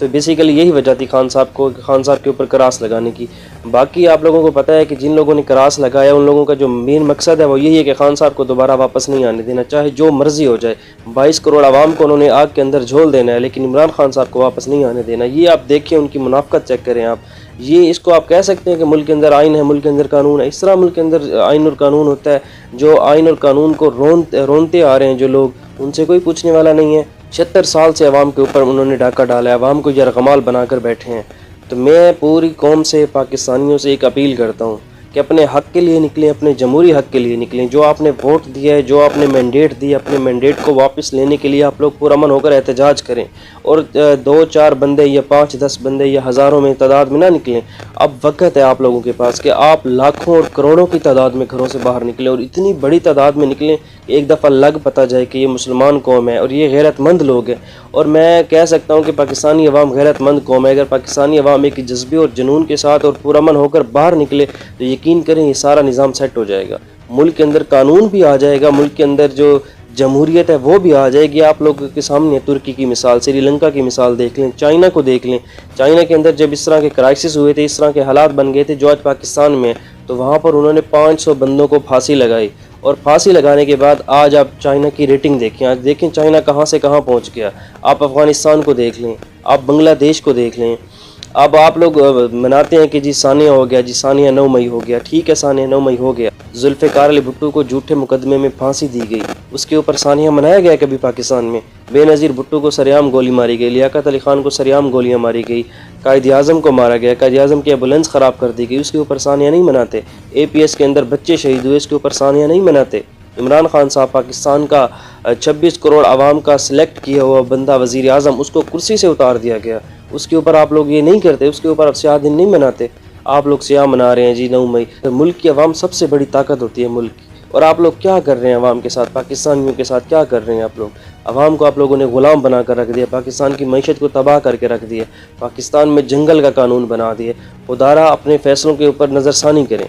تو بیسیکلی یہی وجہ تھی خان صاحب کے اوپر کراس لگانے کی۔ باقی آپ لوگوں کو پتہ ہے کہ جن لوگوں نے کراس لگایا ان لوگوں کا جو مین مقصد ہے وہ یہی ہے کہ خان صاحب کو دوبارہ واپس نہیں آنے دینا، چاہے جو مرضی ہو جائے۔ 22 کروڑ عوام کو انہوں نے آگ کے اندر جھول دینا ہے، لیکن عمران خان صاحب کو واپس نہیں آنے دینا۔ یہ آپ دیکھیں، ان کی منافقت چیک کریں آپ۔ یہ اس کو آپ کہہ سکتے ہیں کہ ملک کے اندر آئین ہے، ملک کے اندر قانون ہے۔ اس طرح ملک کے اندر آئین اور قانون ہوتا ہے، جو آئین اور قانون کو رونتے آ رہے ہیں جو لوگ، ان سے کوئی پوچھنے والا نہیں ہے۔ 76 سال سے عوام کے اوپر انہوں نے ڈاکہ ڈالا ہے، عوام کو یرغمال بنا کر بیٹھے ہیں۔ تو میں پوری قوم سے، پاکستانیوں سے ایک اپیل کرتا ہوں کہ اپنے حق کے لیے نکلیں، اپنے جمہوری حق کے لیے نکلیں۔ جو آپ نے ووٹ دیا ہے، جو آپ نے مینڈیٹ دی، اپنے مینڈیٹ کو واپس لینے کے لیے آپ لوگ پرامن ہو کر احتجاج کریں، اور 2-4 بندے یا 5-10 بندے یا ہزاروں میں تعداد میں نہ نکلیں۔ اب وقت ہے آپ لوگوں کے پاس کہ آپ لاکھوں اور کروڑوں کی تعداد میں گھروں سے باہر نکلیں، اور اتنی بڑی تعداد میں نکلیں کہ ایک دفعہ لگ پتہ جائے کہ یہ مسلمان قوم ہے اور یہ غیرت مند لوگ ہیں۔ اور میں کہہ سکتا ہوں کہ پاکستانی عوام غیرت مند قوم ہے۔ اگر پاکستانی عوام ایک جذبے اور جنون کے ساتھ اور پرامن ہو کر باہر نکلے تو یقین کریں یہ سارا نظام سیٹ ہو جائے گا، ملک کے اندر قانون بھی آ جائے گا، ملک کے اندر جو جمہوریت ہے وہ بھی آ جائے گی۔ آپ لوگوں کے سامنے ترکی کی مثال، سری لنکا کی مثال دیکھ لیں، چائنا کو دیکھ لیں۔ چائنا کے اندر جب اس طرح کے کرائسس ہوئے تھے، اس طرح کے حالات بن گئے تھے جو آج پاکستان میں، تو وہاں پر انہوں نے 500 بندوں کو پھانسی لگائی، اور پھانسی لگانے کے بعد آج آپ چائنا کی ریٹنگ دیکھیں، آج دیکھیں چائنا کہاں سے کہاں پہنچ گیا۔ آپ افغانستان کو دیکھ لیں، آپ بنگلہ دیش کو دیکھ لیں۔ اب آپ لوگ مناتے ہیں کہ جی ثانیہ ہو گیا، جی ثانیہ 9 مئی ہو گیا، ٹھیک ہے ثانیہ 9 مئی ہو گیا۔ ذوالفقار علی بھٹو کو جھوٹے مقدمے میں پھانسی دی گئی، اس کے اوپر ثانیہ منایا گیا کبھی پاکستان میں؟ بے نظیر بھٹو کو سریعام گولی ماری گئی، لیاقت علی خان کو سریعام گولیاں ماری گئی، قائد اعظم کو مارا گیا، قائد اعظم کی ایمبولینس خراب کر دی گئی، اس کے اوپر ثانیہ نہیں مناتے۔ APS کے اندر بچے شہید ہوئے، اس کے اوپر ثانیہ نہیں مناتے۔ عمران خان صاحب پاکستان کا 26 کروڑ عوام کا سلیکٹ کیا ہوا بندہ وزیر اعظم، اس کو کرسی سے اتار دیا گیا، اس کے اوپر آپ لوگ یہ نہیں کرتے، اس کے اوپر آپ سیاہ دن نہیں مناتے۔ آپ لوگ سیاہ منا رہے ہیں جی 9 مئی۔ ملک کی عوام سب سے بڑی طاقت ہوتی ہے ملک کی، اور آپ لوگ کیا کر رہے ہیں عوام کے ساتھ، پاکستانیوں کے ساتھ کیا کر رہے ہیں آپ لوگ؟ عوام کو آپ لوگوں نے غلام بنا کر رکھ دیا، پاکستان کی معیشت کو تباہ کر کے رکھ دیا، پاکستان میں جنگل کا قانون بنا دیا۔ خدارا اپنے فیصلوں کے اوپر نظر ثانی کریں۔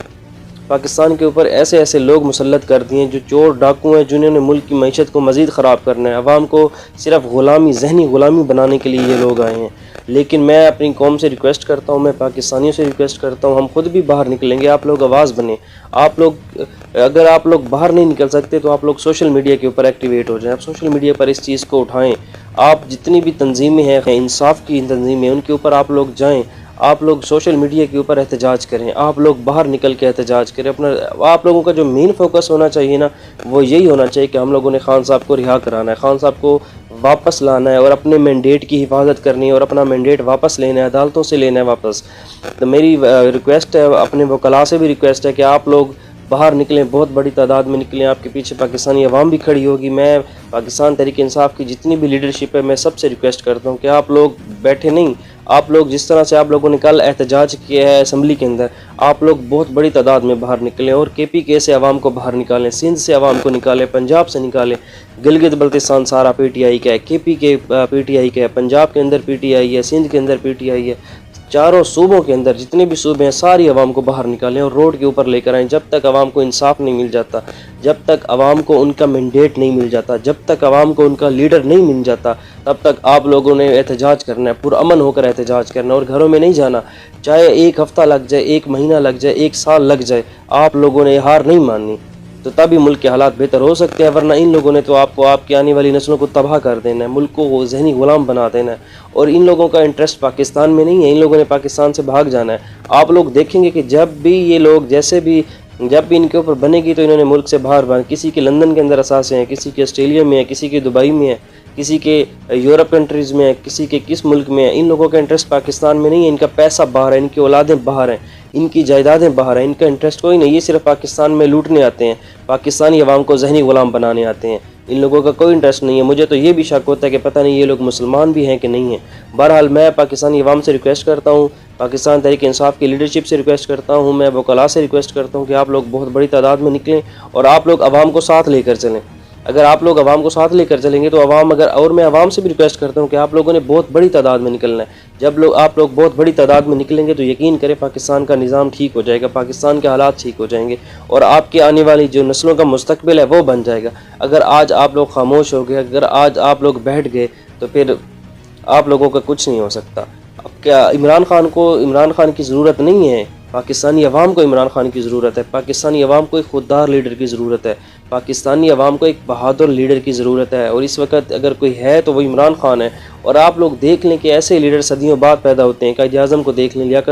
پاکستان کے اوپر ایسے ایسے لوگ مسلط کر دیے جو چور ڈاکو ہیں، جنہوں نے ملک کی معیشت کو مزید خراب کرنا ہے، عوام کو صرف غلامی، ذہنی غلامی بنانے کے لیے یہ لوگ آئے ہیں۔ لیکن میں اپنی قوم سے ریکویسٹ کرتا ہوں، میں پاکستانیوں سے ریکویسٹ کرتا ہوں، ہم خود بھی باہر نکلیں گے، آپ لوگ آواز بنیں۔ اگر آپ لوگ باہر نہیں نکل سکتے تو آپ لوگ سوشل میڈیا کے اوپر ایکٹیویٹ ہو جائیں، آپ سوشل میڈیا پر اس چیز کو اٹھائیں۔ آپ جتنی بھی تنظیمیں ہیں، انصاف کی تنظیمیں، ان کے اوپر آپ لوگ جائیں، آپ لوگ سوشل میڈیا کے اوپر احتجاج کریں، آپ لوگ باہر نکل کے احتجاج کریں۔ آپ لوگوں کا جو مین فوکس ہونا چاہیے نا، وہ یہی ہونا چاہیے کہ ہم لوگوں نے خان صاحب کو رہا کرانا ہے، خان صاحب کو واپس لانا ہے، اور اپنے مینڈیٹ کی حفاظت کرنی ہے، اور اپنا مینڈیٹ واپس لینا ہے، عدالتوں سے لینا ہے واپس۔ تو میری ریکویسٹ ہے، اپنے وکلاء سے بھی ریکویسٹ ہے کہ آپ لوگ باہر نکلیں، بہت بڑی تعداد میں نکلیں، آپ کے پیچھے پاکستانی عوام بھی کھڑی ہوگی۔ میں پاکستان تحریک انصاف کی جتنی بھی لیڈرشپ ہے، میں سب سے ریکویسٹ کرتا ہوں کہ آپ لوگ بیٹھے نہیں، آپ لوگ جس طرح سے آپ لوگوں نے کل احتجاج کیا ہے اسمبلی کے اندر، آپ لوگ بہت بڑی تعداد میں باہر نکلیں، اور KPK سے عوام کو باہر نکالیں، سندھ سے عوام کو نکالیں، پنجاب سے نکالیں، گلگت بلتستان سارا PTI کا ہے، KPK PTI کا ہے، پنجاب کے اندر PTI ہے، سندھ کے اندر PTI ہے، چاروں صوبوں کے اندر جتنے بھی صوبے ہیں ساری عوام کو باہر نکالیں اور روڈ کے اوپر لے کر آئیں۔ جب تک عوام کو انصاف نہیں مل جاتا، جب تک عوام کو ان کا مینڈیٹ نہیں مل جاتا، جب تک عوام کو ان کا لیڈر نہیں مل جاتا، تب تک آپ لوگوں نے احتجاج کرنا ہے، پرامن ہو کر احتجاج کرنا ہے، اور گھروں میں نہیں جانا، چاہے 1 ہفتہ لگ جائے، 1 مہینہ لگ جائے، 1 سال لگ جائے، آپ لوگوں نے ہار نہیں ماننی، تو تبھی ملک کے حالات بہتر ہو سکتے ہیں۔ ورنہ ان لوگوں نے تو آپ کو، آپ کی آنے والی نسلوں کو تباہ کر دینا ہے، ملک کو وہ ذہنی غلام بنا دینا ہے، اور ان لوگوں کا انٹرسٹ پاکستان میں نہیں ہے، ان لوگوں نے پاکستان سے بھاگ جانا ہے۔ آپ لوگ دیکھیں گے کہ جب بھی یہ لوگ جب بھی ان کے اوپر بنے گی تو انہوں نے ملک سے باہر بھاگ، کسی کے لندن کے اندر اثاثے ہیں، کسی کے آسٹریلیا میں ہیں، کسی کے دبئی میں ہیں، کسی کے یورپ کنٹریز میں ہے، کسی کے کس ملک میں ہے۔ ان لوگوں کا انٹرسٹ پاکستان میں نہیں ہے، ان کا پیسہ باہر ہے، ان کی اولادیں باہر ہیں، ان کی جائیدادیں باہر ہیں، ان کا انٹرسٹ کوئی نہیں، یہ صرف پاکستان میں لوٹنے آتے ہیں، پاکستانی عوام کو ذہنی غلام بنانے آتے ہیں، ان لوگوں کا کوئی انٹرسٹ نہیں ہے۔ مجھے تو یہ بھی شک ہوتا ہے کہ پتہ نہیں یہ لوگ مسلمان بھی ہیں کہ نہیں ہیں۔ بہرحال میں پاکستانی عوام سے ریکویسٹ کرتا ہوں، پاکستان تحریک انصاف کی لیڈرشپ سے ریکویسٹ کرتا ہوں، میں وکلاء سے ریکویسٹ کرتا ہوں کہ آپ لوگ بہت بڑی تعداد میں نکلیں اور آپ لوگ عوام کو ساتھ لے کر چلیں۔ اگر آپ لوگ عوام کو ساتھ لے کر چلیں گے تو اور میں عوام سے بھی ریکویسٹ کرتا ہوں کہ آپ لوگوں نے بہت بڑی تعداد میں نکلنا ہے۔ جب آپ لوگ بہت بڑی تعداد میں نکلیں گے تو یقین کریں پاکستان کا نظام ٹھیک ہو جائے گا، پاکستان کے حالات ٹھیک ہو جائیں گے، اور آپ کے آنے والی جو نسلوں کا مستقبل ہے وہ بن جائے گا۔ اگر آج آپ لوگ خاموش ہو گئے، اگر آج آپ لوگ بیٹھ گئے، تو پھر آپ لوگوں کا کچھ نہیں ہو سکتا۔ اب کیا عمران خان کی ضرورت نہیں ہے؟ پاکستانی عوام کو عمران خان کی ضرورت ہے۔ پاکستانی عوام کو ایک خوددار لیڈر کی ضرورت ہے۔ پاکستانی عوام کو ایک بہادر لیڈر کی ضرورت ہے، اور اس وقت اگر کوئی ہے تو وہ عمران خان ہے۔ اور آپ لوگ دیکھ لیں کہ ایسے لیڈر صدیوں بعد پیدا ہوتے ہیں۔ قائد اعظم کو دیکھ لیں، لیاقت